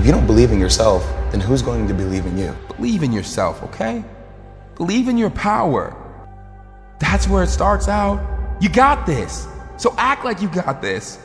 If you don't believe in yourself, then who's going to believe in you? Believe in yourself, okay? Believe in your power. That's where it starts out. You got this. So act like you got this.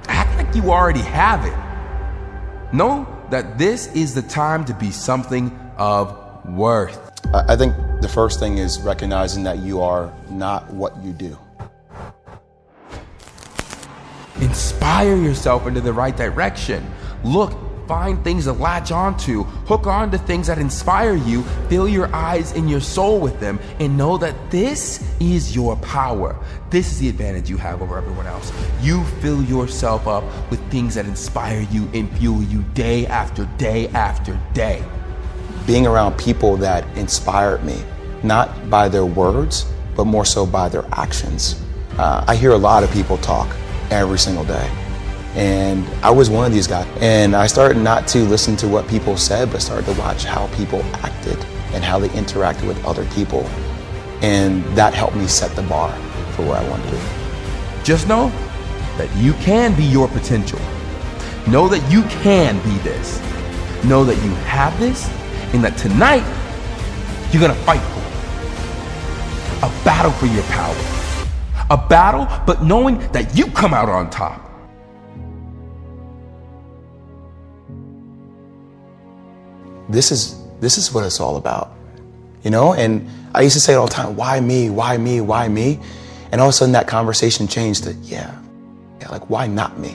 Act like you already have it. Know that this is the time to be something of worth. I think the first thing is recognizing that you are not what you do. Inspire yourself into the right direction. Look, find things to latch onto. Hook on to things that inspire you. Fill your eyes and your soul with them. And know that this is your power. This is the advantage you have over everyone else. You fill yourself up with things that inspire you and fuel you day after day after day. Being around people that inspired me, not by their words, but more so by their actions. I hear a lot of people talk every single day. And I was one of these guys. And I started not to listen to what people said, but started to watch how people acted and how they interacted with other people. And that helped me set the bar for where I wanted to be. Just know that you can be your potential. Know that you can be this. Know that you have this, and that tonight, you're gonna fight for it. A battle for your power. A battle, but knowing that you come out on top. This is what it's all about, you know? And I used to say it all the time, why me, why me, why me? And all of a sudden that conversation changed to, yeah, like why not me?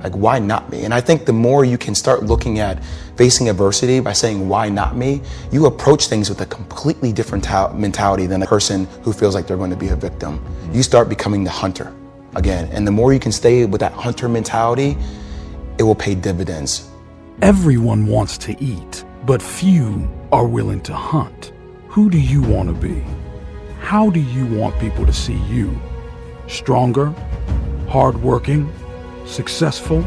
Like why not me? And I think the more you can start looking at facing adversity by saying, why not me? You approach things with a completely different mentality than a person who feels like they're going to be a victim. You start becoming the hunter again. And the more you can stay with that hunter mentality, it will pay dividends. Everyone wants to eat, but few are willing to hunt. Who do you want to be? How do you want people to see you? Stronger, hardworking, successful?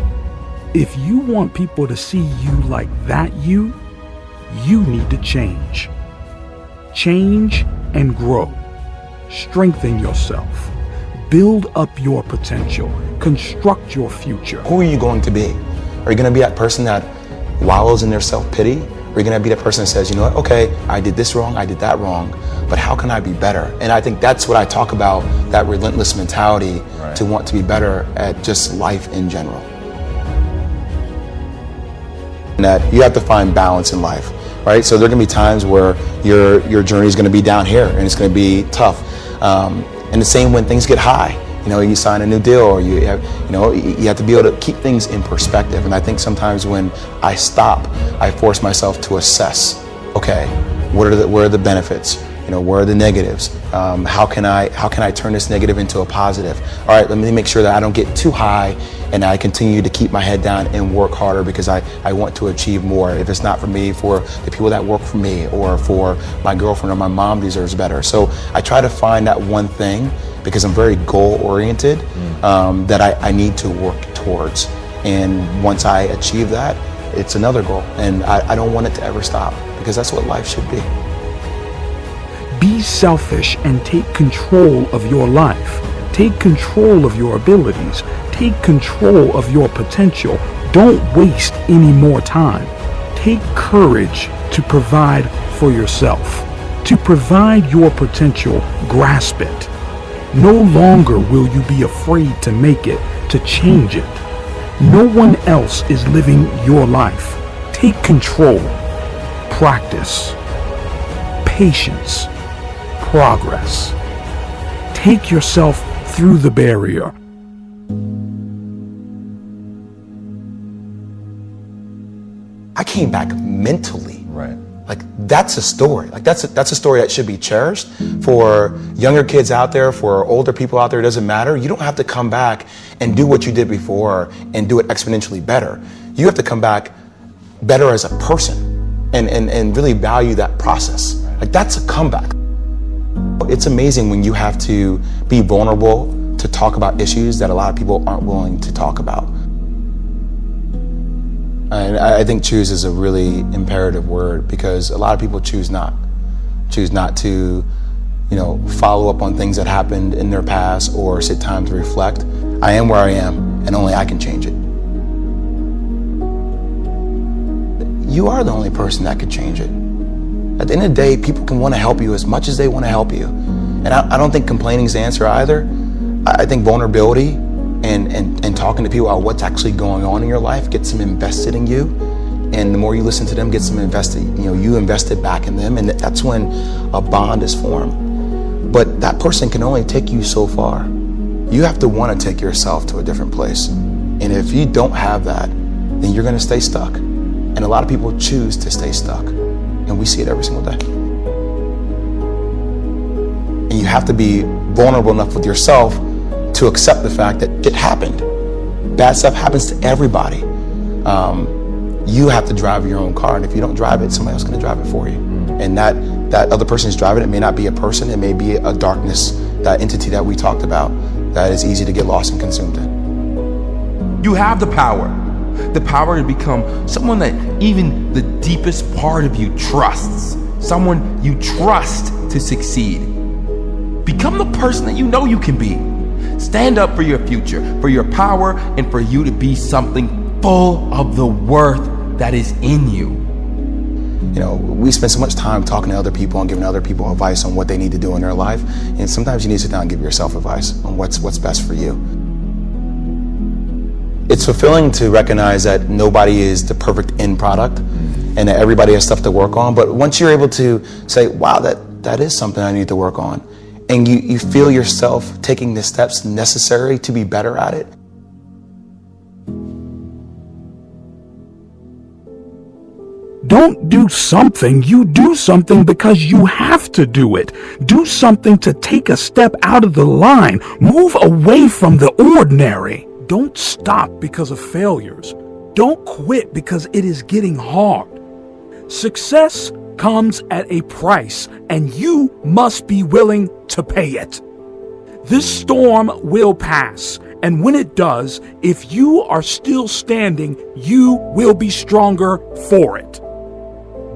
If you want people to see you like that you need to change. Change and grow. Strengthen yourself. Build up your potential. Construct your future. Who are you going to be? Are you going to be that person that wallows in their self-pity? Or are you going to be that person that says, you know what, okay, I did this wrong, I did that wrong, but how can I be better? And I think that's what I talk about, that relentless mentality to want to be better at just life in general. And that you have to find balance in life, right? So there are going to be times where your journey is going to be down here and it's going to be tough. And the same when things get high. You know, you sign a new deal, or you have to be able to keep things in perspective. And I think sometimes when I stop, I force myself to assess, okay, what are the benefits? You know, where are the negatives? How can I turn this negative into a positive? All right, let me make sure that I don't get too high and I continue to keep my head down and work harder because I want to achieve more. If it's not for me, for the people that work for me, or for my girlfriend or my mom deserves better. So I try to find that one thing, because I'm very goal-oriented, that I need to work towards. And once I achieve that, it's another goal. And I don't want it to ever stop, because that's what life should be. Be selfish and take control of your life. Take control of your abilities. Take control of your potential. Don't waste any more time. Take courage to provide for yourself. To provide your potential, grasp it. No longer will you be afraid to make it, to change it. No one else is living your life. Take control. Practice. Patience. Progress. Take yourself through the barrier. I came back mentally. Right. Like that's a story. Like that's a story that should be cherished for younger kids out there, for older people out there. It doesn't matter. You don't have to come back and do what you did before and do it exponentially better. You have to come back better as a person and really value that process. Like that's a comeback. It's amazing when you have to be vulnerable to talk about issues that a lot of people aren't willing to talk about. And I think choose is a really imperative word, because a lot of people choose not to, follow up on things that happened in their past or sit time to reflect. I am where I am, and only I can change it. you are the only person that could change it. At the end of the day, people can want to help you as much as they want to help you. And I don't think complaining is the answer either. I think vulnerability and talking to people about what's actually going on in your life gets them invested in you. And the more you listen to them, gets them invested, you invested back in them. And that's when a bond is formed. But that person can only take you so far. You have to want to take yourself to a different place. And if you don't have that, then you're going to stay stuck. And a lot of people choose to stay stuck. And we see it every single day. And you have to be vulnerable enough with yourself to accept the fact that it happened. Bad stuff happens to everybody. You have to drive your own car. And if you don't drive it, somebody else is going to drive it for you. And that other person is driving it. It may not be a person. It may be a darkness, that entity that we talked about, that is easy to get lost and consumed in. You have the power to become someone that even the deepest part of you trusts, someone you trust to succeed. Become the person that you know you can be. Stand up for your future, for your power, and for you to be something full of the worth that is in you. We spend so much time talking to other people and giving other people advice on what they need to do in their life. And sometimes you need to sit down and give yourself advice on what's best for you. It's fulfilling to recognize that nobody is the perfect end product and that everybody has stuff to work on. But once you're able to say, wow, that is something I need to work on, and you feel yourself taking the steps necessary to be better at it. Don't do something, you do something because you have to do it. Do something to take a step out of the line. Move away from the ordinary. Don't stop because of failures. Don't quit because it is getting hard. Success comes at a price, and you must be willing to pay it. This storm will pass, and when it does, if you are still standing, you will be stronger for it.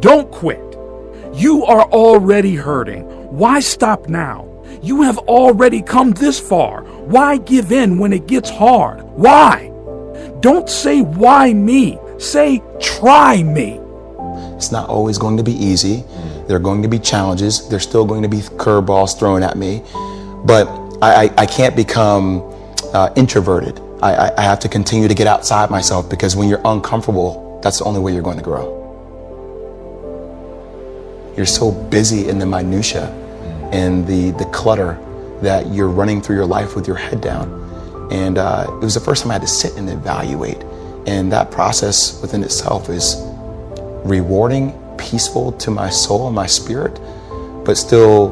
Don't quit. You are already hurting. Why stop now? You have already come this far. Why give in when it gets hard? Why? Don't say, why me? Say, try me. It's not always going to be easy. There are going to be challenges. There's still going to be curveballs thrown at me. But I can't become introverted. I have to continue to get outside myself, because when you're uncomfortable, that's the only way you're going to grow. You're so busy in the minutia and the clutter that you're running through your life with your head down. And it was the first time I had to sit and evaluate. And that process within itself is rewarding, peaceful to my soul and my spirit, but still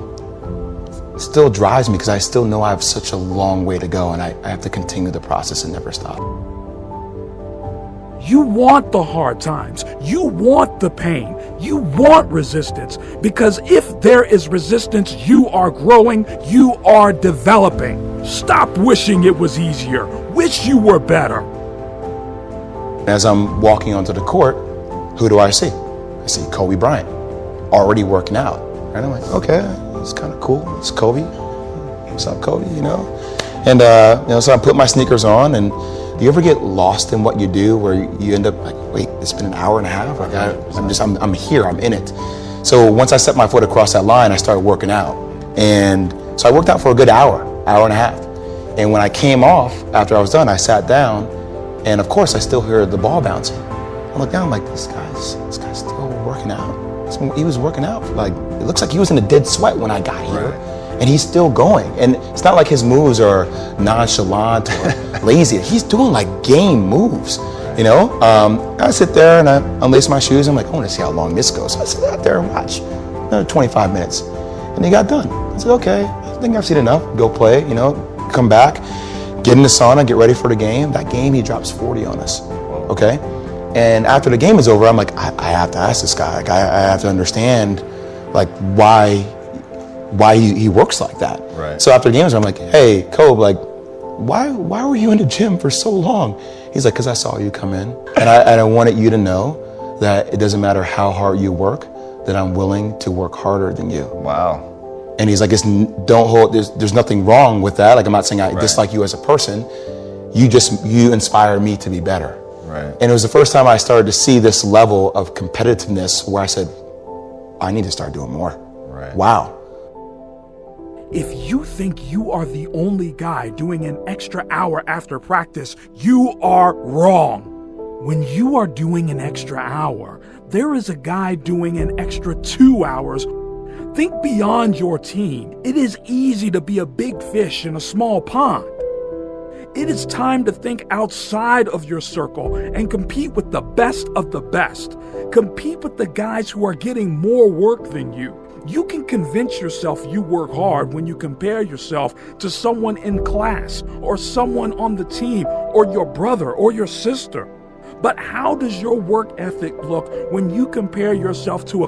drives me, because I still know I have such a long way to go, and I have to continue the process and never stop. You want the hard times. You want the pain. You want resistance, because if there is resistance, you are growing, you are developing. Stop wishing it was easier. Wish you were better. As I'm walking onto the court, who do I see? I see Kobe Bryant, already working out. And I'm like, okay, it's kind of cool. It's Kobe. What's up, Kobe? And so I put my sneakers on, and do you ever get lost in what you do, where you end up like, wait, it's been an hour and a half? Like I'm here, I'm in it. So once I set my foot across that line, I started working out. And so I worked out for a good hour and a half. And when I came off, after I was done, I sat down, and of course I still hear the ball bouncing. I look down, I'm like, this guy's still working out. He was working out, like, it looks like he was in a dead sweat when I got here. Right. And he's still going. And it's not like his moves are nonchalant or lazy. He's doing like game moves, I sit there and I unlace my shoes. I'm like, I want to see how long this goes. So I sit out there and watch another 25 minutes. And he got done. I said, okay, I think I've seen enough. Go play, come back, get in the sauna, get ready for the game. That game, he drops 40 on us, okay? And after the game is over, I'm like, I have to ask this guy. Like, I have to understand, like, why he works like that. Right. So after the game is over, I'm like, hey, Kobe, like, why were you in the gym for so long? He's like, because I saw you come in, and I wanted you to know that it doesn't matter how hard you work, that I'm willing to work harder than you. Wow. And he's like, there's nothing wrong with that. Like, I'm not saying I dislike you as a person. You inspire me to be better. Right. And it was the first time I started to see this level of competitiveness where I said, I need to start doing more. Right. Wow. If you think you are the only guy doing an extra hour after practice, you are wrong. When you are doing an extra hour, there is a guy doing an extra 2 hours. Think beyond your team. It is easy to be a big fish in a small pond. It is time to think outside of your circle and compete with the best of the best. Compete with the guys who are getting more work than you. You can convince yourself you work hard when you compare yourself to someone in class or someone on the team or your brother or your sister. But how does your work ethic look when you compare yourself to a